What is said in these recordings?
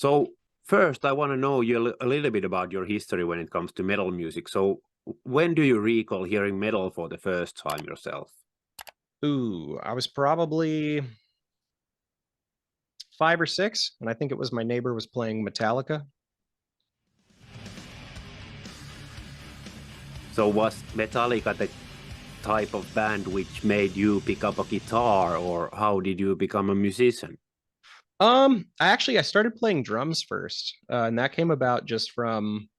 So first, I want to know you a little bit about your history when it comes to metal music. So when do you recall hearing metal for the first time yourself? Ooh, I was probably 5 or 6, and I think it was my neighbor was playing Metallica. So was Metallica the type of band which made you pick up a guitar, or how did you become a musician? I started playing drums first, and that came about just from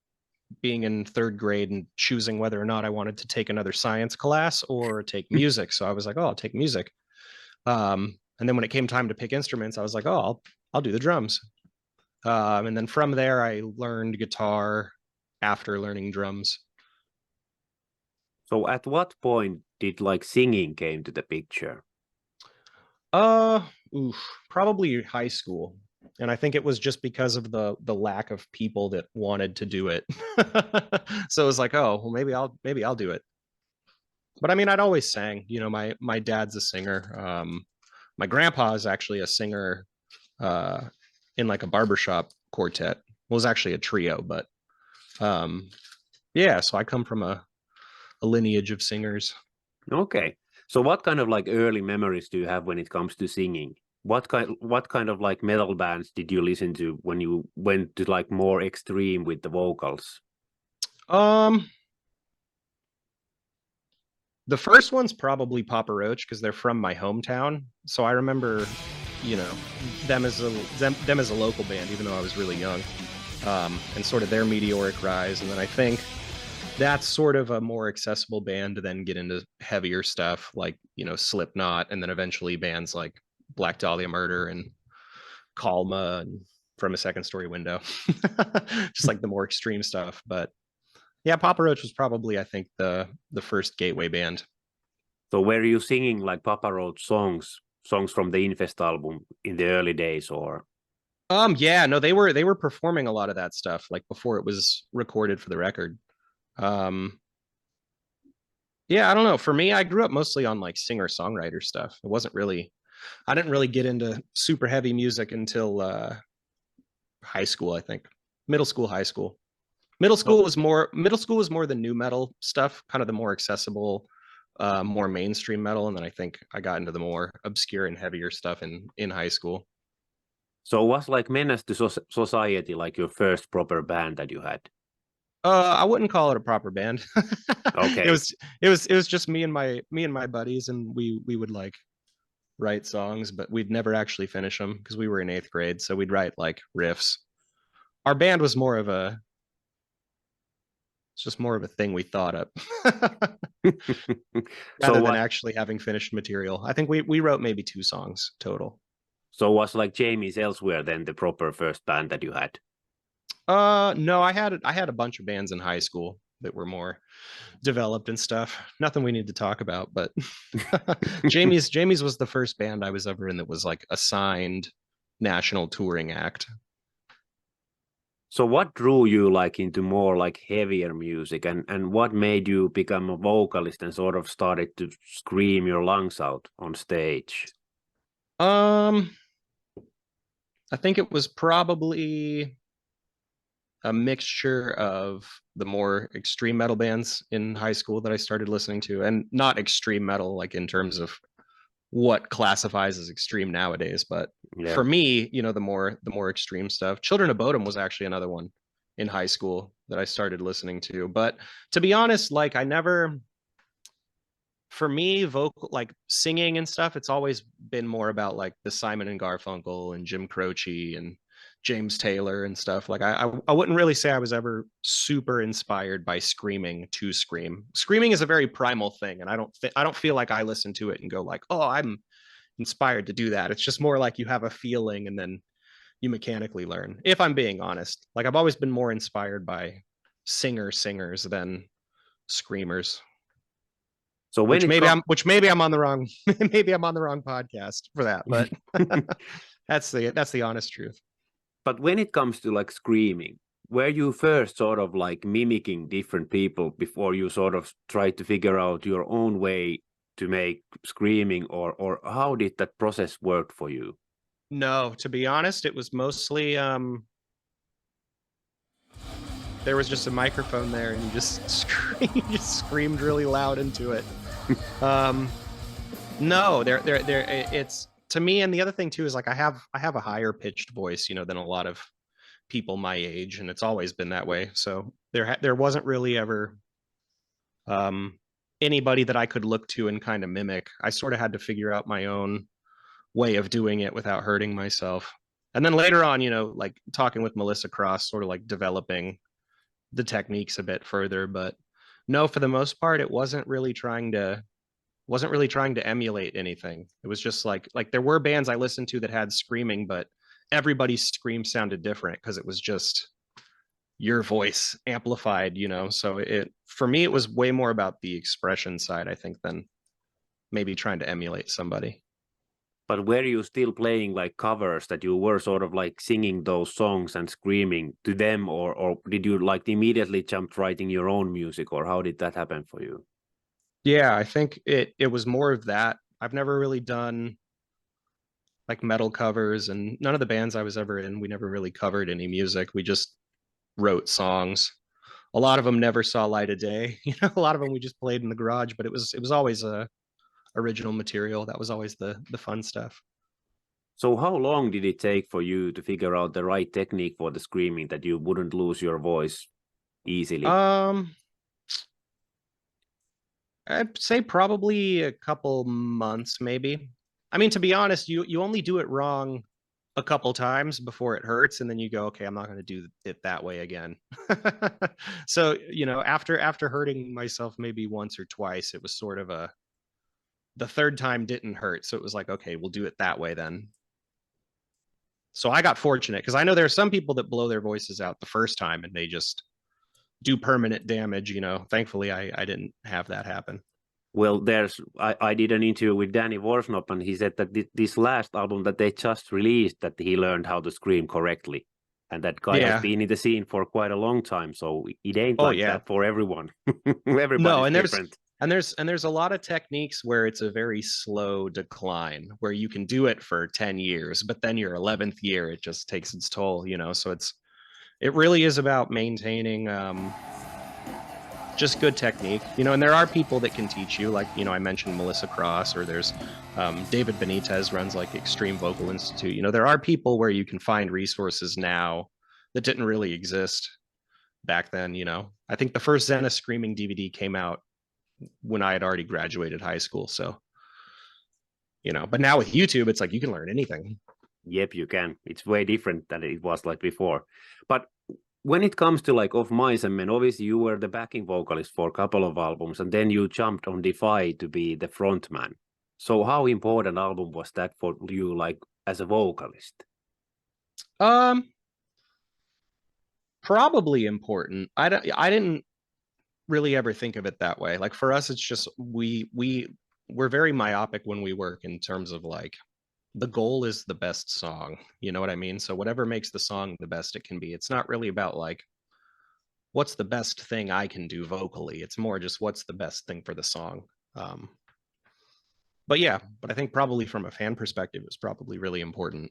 being in 3rd grade and choosing whether or not I wanted to take another science class or take music. So I was like, oh, I'll take music. And then when it came time to pick instruments, I was like, oh, I'll do the drums. And then from there, I learned guitar after learning drums. So at what point did like singing came to the picture? Probably high school. And I think it was just because of the lack of people that wanted to do it. So it was like, oh, well, maybe I'll do it. But I mean, I'd always sang. You know, my dad's a singer. My grandpa is actually a singer in like a barbershop quartet. Well, it was actually a trio, but yeah, so I come from a lineage of singers. Okay. So what kind of like early memories do you have when it comes to singing? What kind of like metal bands did you listen to when you went to like more extreme with the vocals? The first one's probably Papa Roach because they're from my hometown. So I remember, you know, them as a local band, even though I was really young, and sort of their meteoric rise. And then I think that's sort of a more accessible band to then get into heavier stuff like, you know, Slipknot, and then eventually bands like Black Dahlia Murder and Kalma and From a Second Story Window, just like the more extreme stuff. But yeah, Papa Roach was probably, I think, the first gateway band. So were you singing like Papa Roach songs from the Infest album in the early days, or? Yeah, no, they were performing a lot of that stuff like before it was recorded for the record. Yeah, I don't know. For me, I grew up mostly on like singer-songwriter stuff. I didn't really get into super heavy music until high school, I think. Middle school, high school. Middle school was more the new metal stuff, kind of the more accessible, more mainstream metal, and then I think I got into the more obscure and heavier stuff in high school. So was like Menace to Society like your first proper band that you had? I wouldn't call it a proper band. Okay. It was just me and my buddies, and we would like write songs, but we'd never actually finish them because we were in 8th grade. So we'd write like riffs. Our band was just more of a thing we thought up rather than actually having finished material. I think we wrote maybe 2 songs total. So was like Jamie's Elsewhere then the proper first band that you had? No, I had a bunch of bands in high school that were more developed and stuff. Nothing we need to talk about, but Jamie's was the first band I was ever in that was like a signed national touring act. So what drew you like into more like heavier music, and what made you become a vocalist and sort of started to scream your lungs out on stage? I think it was probably a mixture of the more extreme metal bands in high school that I started listening to, and not extreme metal like in terms of what classifies as extreme nowadays, but yeah. For me, you know, the more extreme stuff. Children of Bodom was actually another one in high school that I started listening to. But to be honest, like for me, vocal, like singing and stuff, it's always been more about like the Simon and Garfunkel and Jim Croce and James Taylor and stuff. Like I wouldn't really say I was ever super inspired by screaming to scream. Screaming is a very primal thing, and I don't feel like I listen to it and go like, oh, I'm inspired to do that. It's just more like you have a feeling and then you mechanically learn. If I'm being honest, like I've always been more inspired by singers than screamers. So which maybe I'm on the wrong maybe I'm on the wrong podcast for that, but that's the honest truth. But when it comes to like screaming, were you first sort of like mimicking different people before you sort of tried to figure out your own way to make screaming, or how did that process work for you? No, to be honest, it was mostly there was just a microphone there, and you just screamed really loud into it. No, it's to me, and the other thing too is like I have a higher pitched voice, you know, than a lot of people my age, and it's always been that way. So there wasn't really ever anybody that I could look to and kind of mimic. I sort of had to figure out my own way of doing it without hurting myself. And then later on, you know, like talking with Melissa Cross, sort of like developing the techniques a bit further. But no, for the most part, it wasn't really trying to emulate anything. It was just like there were bands I listened to that had screaming, but everybody's scream sounded different because it was just your voice amplified, you know. So for me, it was way more about the expression side, I think, than maybe trying to emulate somebody. But were you still playing like covers, that you were sort of like singing those songs and screaming to them, or did you like immediately jump writing your own music, or how did that happen for you? Yeah, I think it was more of that. I've never really done like metal covers, and none of the bands I was ever in, we never really covered any music. We just wrote songs. A lot of them never saw light of day. You know, a lot of them we just played in the garage, but it was always original material. That was always the fun stuff. So how long did it take for you to figure out the right technique for the screaming, that you wouldn't lose your voice easily? I'd say probably a couple months, maybe. I mean, to be honest, you only do it wrong a couple times before it hurts, and then you go, okay, I'm not going to do it that way again. So, you know, after hurting myself maybe once or twice, it was sort of the third time didn't hurt, so it was like, okay, we'll do it that way then. So I got fortunate, because I know there are some people that blow their voices out the first time and they just do permanent damage, you know. Thankfully, I didn't have that happen. Well, I did an interview with Danny Worsnop, and he said that this last album that they just released, that he learned how to scream correctly. And that guy has been in the scene for quite a long time, so it ain't that for everyone. Everybody's different. There's a lot of techniques where it's a very slow decline, where you can do it for 10 years, but then your 11th year, it just takes its toll, you know. So it really is about maintaining just good technique, you know. And there are people that can teach you, like, you know, I mentioned Melissa Cross, or there's David Benitez runs like Extreme Vocal Institute. You know, there are people where you can find resources now that didn't really exist back then, you know. I think the first Zena Screaming DVD came out when I had already graduated high school. So, you know, but now with YouTube, it's like you can learn anything. Yep, you can. It's way different than it was like before. But when it comes to like Of Mice and Men, obviously you were the backing vocalist for a couple of albums, and then you jumped on Defy to be the frontman. So how important album was that for you, like as a vocalist? Probably important. I didn't really ever think of it that way. Like for us, it's just we're very myopic when we work, in terms of like the goal is the best song, you know what I mean? So whatever makes the song the best it can be. It's not really about like what's the best thing I can do vocally. It's more just what's the best thing for the song. But I think probably from a fan perspective, it's probably really important,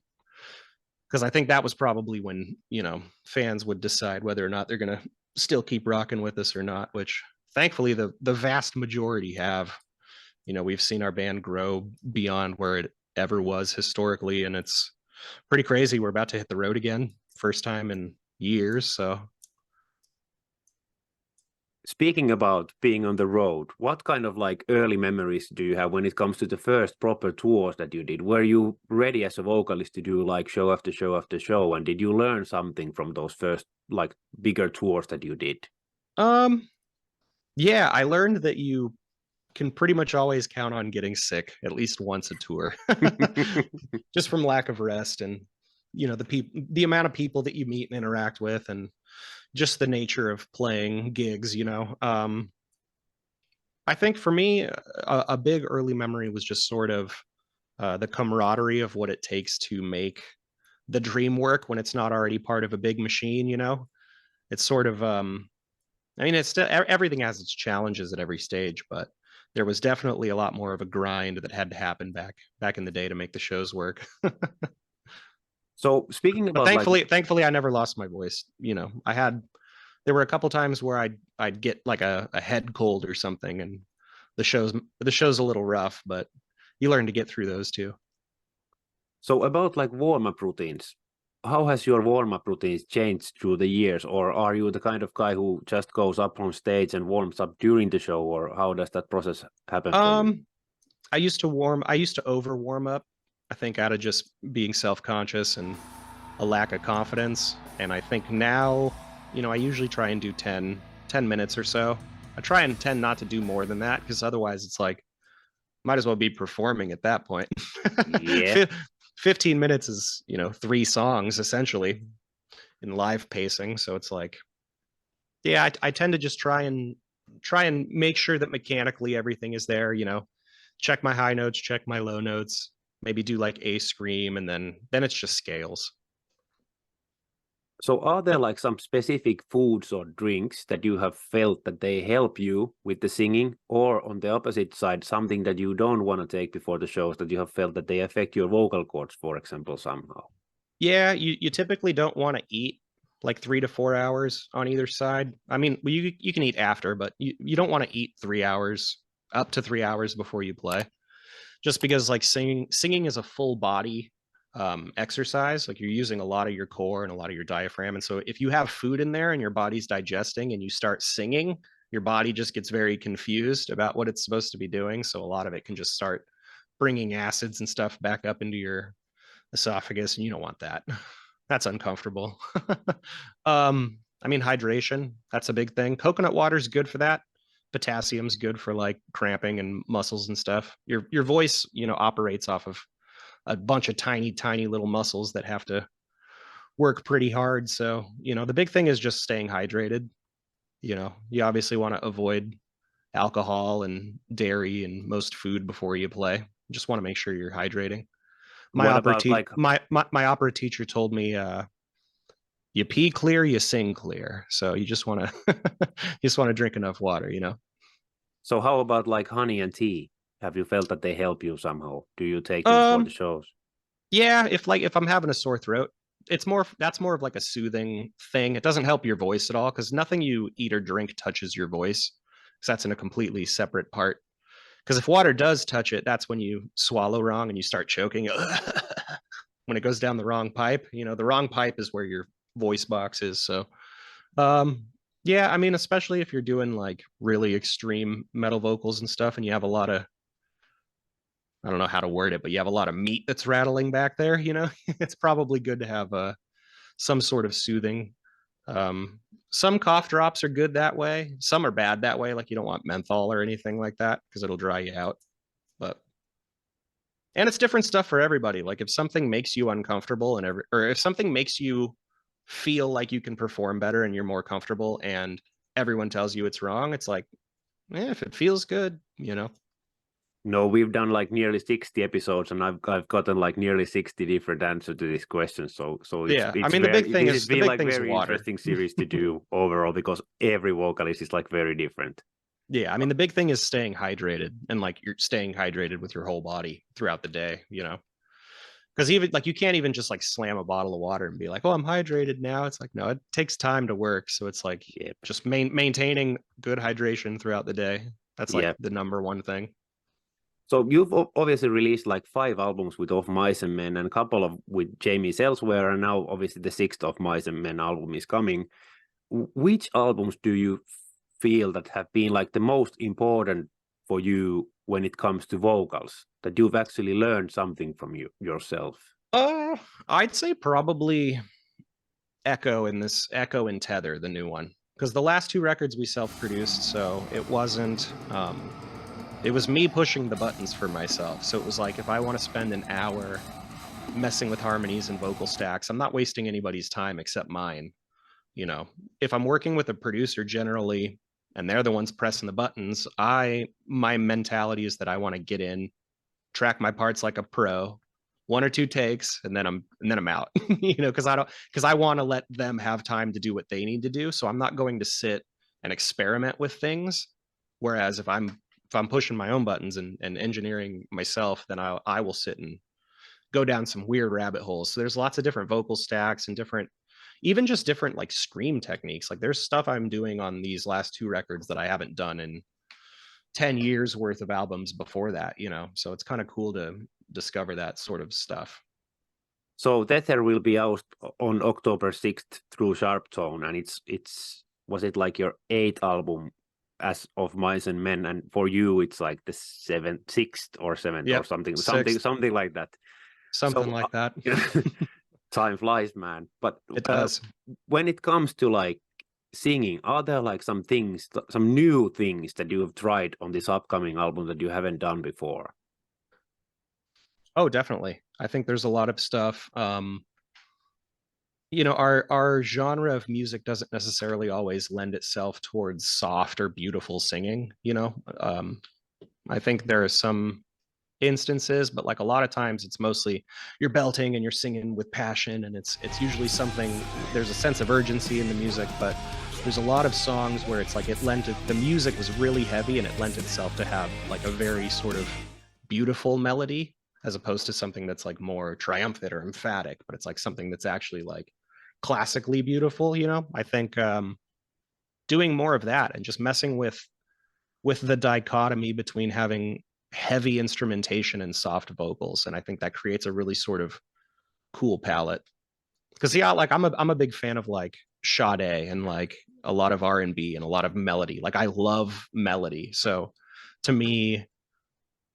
because I think that was probably when, you know, fans would decide whether or not they're going to still keep rocking with us or not, which thankfully the vast majority have. You know, we've seen our band grow beyond where it ever was historically, and it's pretty crazy. We're about to hit the road again, first time in years. So speaking about being on the road, what kind of like early memories do you have when it comes to the first proper tours that you did? Were you ready as a vocalist to do like show after show after show, and did you learn something from those first like bigger tours that you did? Yeah, I learned that you can pretty much always count on getting sick at least once a tour, just from lack of rest, and, you know, the amount of people that you meet and interact with, and just the nature of playing gigs, you know. I think for me, a big early memory was just sort of the camaraderie of what it takes to make the dream work when it's not already part of a big machine, you know. It's sort of I mean, it's still, everything has its challenges at every stage, but there was definitely a lot more of a grind that had to happen back in the day to make the shows work. So speaking about, but thankfully I never lost my voice. You know, I had there were a couple times where I'd get like a head cold or something, and the show's a little rough, but you learn to get through those too. So about like warm-up routines, how has your warm-up routines changed through the years? Or are you the kind of guy who just goes up on stage and warms up during the show? Or how does that process happen for you? I used to over warm up, I think out of just being self-conscious and a lack of confidence. And I think now, I usually try and do 10 minutes or so. I try and tend not to do more than that, because otherwise it's like, might as well be performing at that point. Yeah. 15 minutes is, 3 songs essentially in live pacing. So it's like, yeah, I tend to just try and make sure that mechanically everything is there, check my high notes, check my low notes, maybe do like a scream, and then it's just scales. So are there like some specific foods or drinks that you have felt that they help you with the singing, or on the opposite side, something that you don't want to take before the shows that you have felt that they affect your vocal cords, for example, somehow? Yeah, you typically don't want to eat like 3 to 4 hours on either side. I mean, you can eat after, but you don't want to eat 3 hours, up to 3 hours before you play, just because like singing is a full body exercise. Like you're using a lot of your core and a lot of your diaphragm, and so if you have food in there and your body's digesting and you start singing, your body just gets very confused about what it's supposed to be doing. So a lot of it can just start bringing acids and stuff back up into your esophagus, and you don't want that. That's uncomfortable. I mean, hydration, that's a big thing. Coconut water is good for that. Potassium's good for like cramping and muscles and stuff. Your voice, operates off of a bunch of tiny little muscles that have to work pretty hard. So, the big thing is just staying hydrated. You obviously want to avoid alcohol and dairy and most food before you play. You just want to make sure you're hydrating. My What opera about like, my opera teacher told me you pee clear, you sing clear. So you just want to you just want to drink enough water, so how about like honey and tea? Have you felt that they help you somehow? Do you take them for the shows? Yeah, if I'm having a sore throat, that's more of like a soothing thing. It doesn't help your voice at all, because nothing you eat or drink touches your voice, because that's in a completely separate part. Because if water does touch it, that's when you swallow wrong and you start choking. When it goes down the wrong pipe, the wrong pipe is where your voice box is. So, yeah, I mean, especially if you're doing like really extreme metal vocals and stuff, and you have a lot of, I don't know how to word it, but you have a lot of meat that's rattling back there, it's probably good to have some sort of soothing. Some cough drops are good that way. Some are bad that way. Like you don't want menthol or anything like that, because it'll dry you out. And it's different stuff for everybody. Like if something makes you uncomfortable or if something makes you feel like you can perform better and you're more comfortable, and everyone tells you it's wrong, it's like, if it feels good, No, we've done like nearly 60 episodes, and I've gotten like nearly 60 different answers to this question. So yeah. it's I mean, the big thing is like very water. interesting series to do overall, because every vocalist is like very different. Yeah, I mean, the big thing is staying hydrated, and like you're staying hydrated with your whole body throughout the day, because even like you can't even just like slam a bottle of water and be like, oh, I'm hydrated now. It's like, no, it takes time to work. So it's like, Yep. just maintaining good hydration throughout the day. That's like Yep. the number one thing. So you've obviously released like 5 albums with Of Mice and Men and a couple of with Jamie's Elsewhere, and now obviously the 6th Of Mice and Men album is coming. Which albums do you feel that have been like the most important for you when it comes to vocals, that you've actually learned something from yourself? I'd say probably Echo and Tether, the new one, because the last 2 records we self-produced, so it wasn't it was me pushing the buttons for myself. So it was like, if I want to spend an hour messing with harmonies and vocal stacks, I'm not wasting anybody's time except mine. If I'm working with a producer generally and they're the ones pressing the buttons, my mentality is that I want to get in, track my parts like a pro, 1 or 2 takes, and then I'm out. Because I want to let them have time to do what they need to do. So I'm not going to sit and experiment with things. Whereas if I'm pushing my own buttons and engineering myself, then I will sit and go down some weird rabbit holes. So there's lots of different vocal stacks and different, even just different like scream techniques. Like there's stuff I'm doing on these last 2 records that I haven't done in 10 years worth of albums before that, you know. So it's kind of cool to discover that sort of stuff. So Tether will be out on October 6th through Sharp Tone, and it's was it like your 8th album as of Mice and Men, and for you it's like the 6th or 7th Yep, or something sixth. something like that. Something So like that. time flies, man. But It does. when it comes to like singing, are there like some things, some new things that you have tried on this upcoming album that you haven't done before? Oh, definitely. I think there's a lot of stuff. You know, our genre of music doesn't necessarily always lend itself towards soft or beautiful singing, you know. I think there are some instances, but like a lot of times it's mostly you're belting and you're singing with passion, and it's usually something, there's a sense of urgency in the music, but there's a lot of songs where it's like the music was really heavy and it lent itself to have like a very sort of beautiful melody, as opposed to something that's like more triumphant or emphatic, but it's like something that's actually like classically beautiful, you know. I think doing more of that and just messing with the dichotomy between having heavy instrumentation and soft vocals, and I think that creates a really sort of cool palette. Because yeah, like I'm a big fan of like Sade and like a lot of R&B and a lot of melody. Like I love melody, so to me,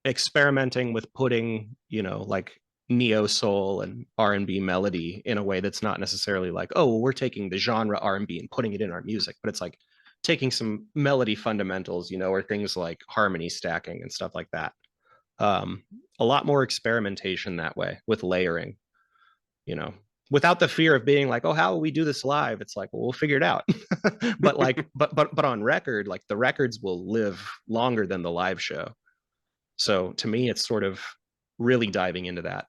experimenting with putting, you know, like neo soul and R&B melody in a way that's not necessarily like, oh, well, we're taking the genre R&B and putting it in our music, but it's like taking some melody fundamentals, you know, or things like harmony stacking and stuff like that. A lot more experimentation that way with layering, you know, without the fear of being like, oh, how will we do this live? It's like, well, we'll figure it out. But like, but on record, like the records will live longer than the live show. So to me, it's sort of really diving into that.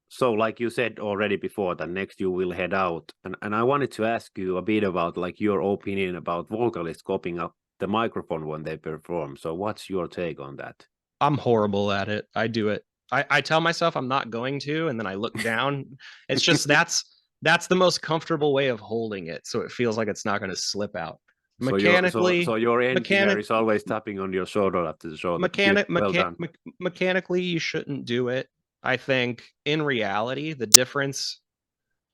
So like you said already before, that next you will head out, and I wanted to ask you a bit about like your opinion about vocalists copying up the microphone when they perform. So what's your take on that? I'm horrible at it. I do it. I tell myself I'm not going to, and then I look down. It's just that's the most comfortable way of holding it, so it feels like it's not going to slip out. Mechanically, so your engineer is always tapping on your shoulder after the show. Mechanically, you shouldn't do it. I think in reality, the difference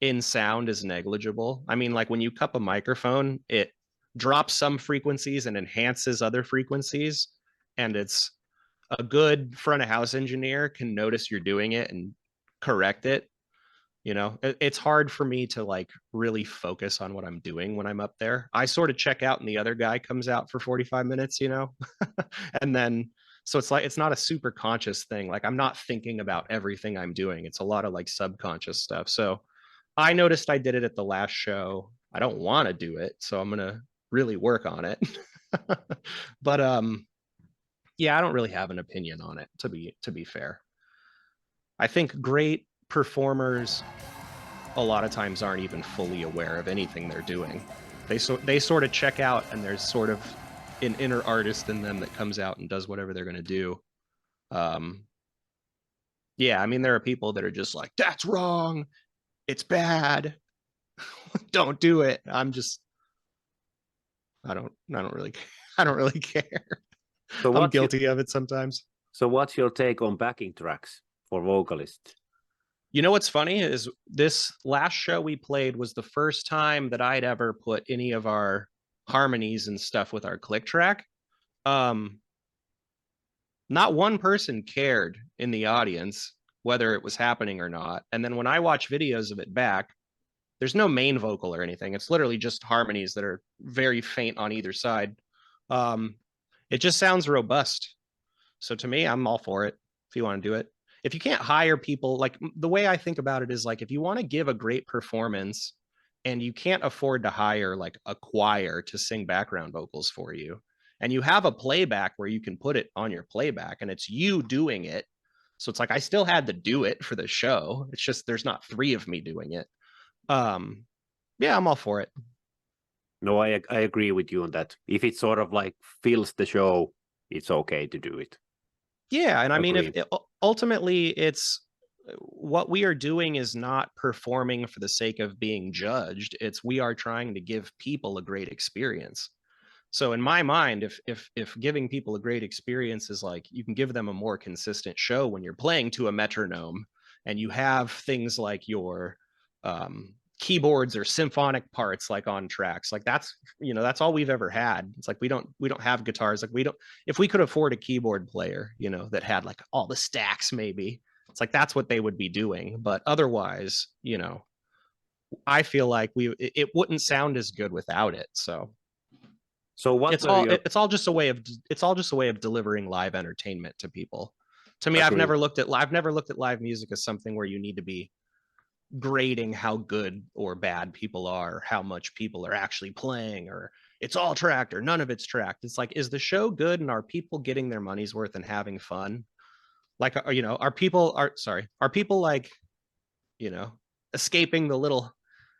in sound is negligible. I mean, like when you cup a microphone, it drops some frequencies and enhances other frequencies, and it's a good front of house engineer can notice you're doing it and correct it. You know, it's hard for me to like really focus on what I'm doing when I'm up there. I sort of check out and the other guy comes out for 45 minutes, you know, and then so it's like it's not a super conscious thing. Like I'm not thinking about everything I'm doing. It's a lot of like subconscious stuff. So I noticed I did it at the last show. I don't want to do it, so I'm gonna really work on it. But yeah, I don't really have an opinion on it, to be fair. I think great performers a lot of times aren't even fully aware of anything they're doing. They sort of check out, and there's sort of an inner artist in them that comes out and does whatever they're going to do. Yeah, I mean, there are people that are just like, that's wrong, it's bad, don't do it. I don't really care. So I'm guilty of it sometimes. So what's your take on backing tracks for vocalists? You know what's funny is this last show we played was the first time that I'd ever put any of our harmonies and stuff with our click track. Not one person cared in the audience whether it was happening or not. And then when I watch videos of it back, there's no main vocal or anything. It's literally just harmonies that are very faint on either side. It just sounds robust. So to me, I'm all for it if you want to do it. If you can't hire people, like the way I think about it is like, if you want to give a great performance and you can't afford to hire like a choir to sing background vocals for you, and you have a playback where you can put it on your playback and it's you doing it. So it's like, I still had to do it for the show. It's just, there's not 3 of me doing it. Yeah, I'm all for it. No, I agree with you on that. If it sort of like fills the show, it's okay to do it. Yeah, and I mean, if ultimately it's what we are doing is not performing for the sake of being judged. It's we are trying to give people a great experience. So in my mind, if giving people a great experience is like you can give them a more consistent show when you're playing to a metronome and you have things like your keyboards or symphonic parts like on tracks, like that's, you know, that's all we've ever had. It's like we don't have guitars, like we don't, if we could afford a keyboard player, you know, that had like all the stacks, maybe it's like that's what they would be doing. But otherwise, you know, I feel like it wouldn't sound as good without it. So what it's all just a way of delivering live entertainment to people. To me, I've never looked at live music as something where you need to be grading how good or bad people are, how much people are actually playing, or it's all tracked or none of it's tracked. It's like, is the show good and are people getting their money's worth and having fun? Like, you know, are people like, you know, escaping the little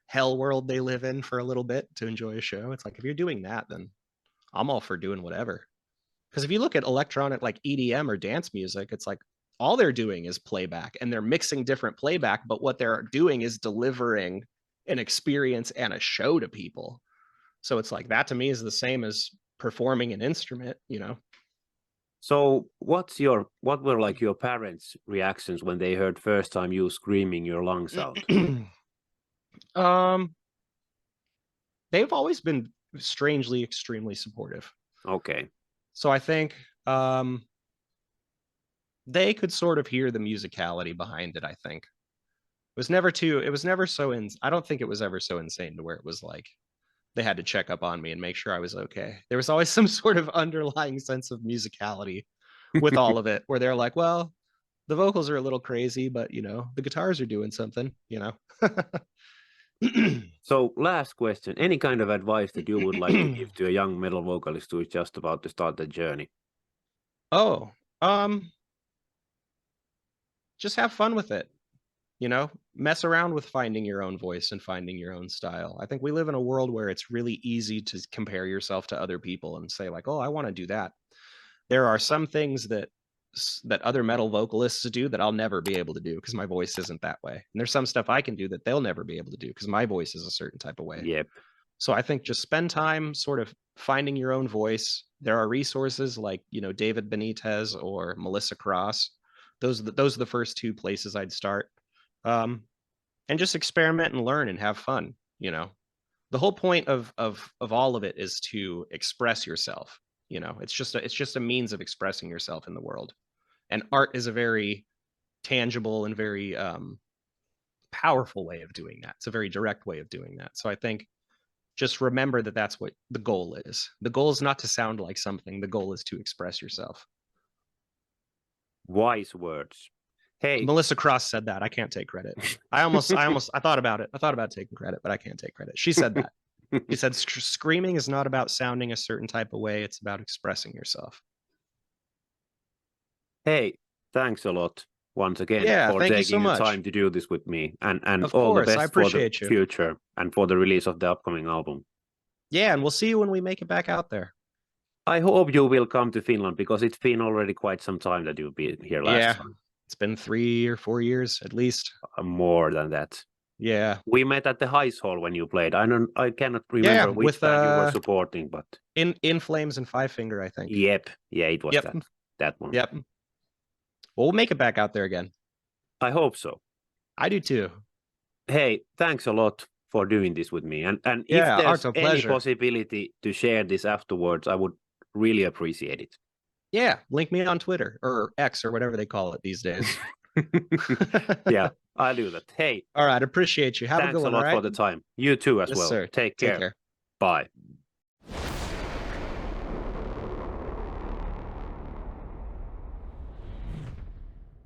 hell world they live in for a little bit to enjoy a show? It's like, if you're doing that, then I'm all for doing whatever. Because if you look at electronic, like EDM or dance music, it's like all they're doing is playback, and they're mixing different playback, but what they're doing is delivering an experience and a show to people. So it's like, that to me is the same as performing an instrument, you know? So what were like your parents' reactions when they heard first time you screaming your lungs out? They've always been strangely extremely supportive. Okay. So I think they could sort of hear the musicality behind it. I think I don't think it was ever so insane to where it was like they had to check up on me and make sure I was okay. There was always some sort of underlying sense of musicality with all of it, where they're like, well, the vocals are a little crazy, but you know, the guitars are doing something, you know. So last question, any kind of advice that you would like to give to a young metal vocalist who is just about to start the journey? Oh, just have fun with it, you know, mess around with finding your own voice and finding your own style. I think we live in a world where it's really easy to compare yourself to other people and say like, oh, I want to do that. There are some things that other metal vocalists do that I'll never be able to do because my voice isn't that way. And there's some stuff I can do that they'll never be able to do because my voice is a certain type of way. Yep. So I think just spend time sort of finding your own voice. There are resources like, you know, David Benitez or Melissa Cross. Those are the first two places I'd start. And just experiment and learn and have fun. You know, the whole point of all of it is to express yourself. You know, it's just a means of expressing yourself in the world. And art is a very tangible and very powerful way of doing that. It's a very direct way of doing that. So I think just remember that that's what the goal is. The goal is not to sound like something. The goal is to express yourself. Wise words. Hey, Melissa Cross said that. I can't take credit. I thought about it. I thought about taking credit, but I can't take credit. She said that. She said screaming is not about sounding a certain type of way. It's about expressing yourself. Hey, thanks a lot once again for taking the time to do this with me, and all the best for the future and for the release of the upcoming album. Yeah, and we'll see you when we make it back out there. I hope you will come to Finland because it's been already quite some time that you've been here last time. It's been 3 or 4 years at least. More than that. Yeah. We met at the Heist Hall when you played. I cannot remember which band you were supporting, but In Flames and Five Finger, I think. Yep. Yeah, it was that one. Yep. Well, we'll make it back out there again. I hope so. I do too. Hey, thanks a lot for doing this with me. And if there's Arto, any possibility to share this afterwards, I would really appreciate it. Yeah, link me on Twitter or X or whatever they call it these days. Yeah, I'll do that. Hey. All right, appreciate you. Have a good one. Thanks a lot for the time. You too as well. Sir. Take care. Take care. Bye.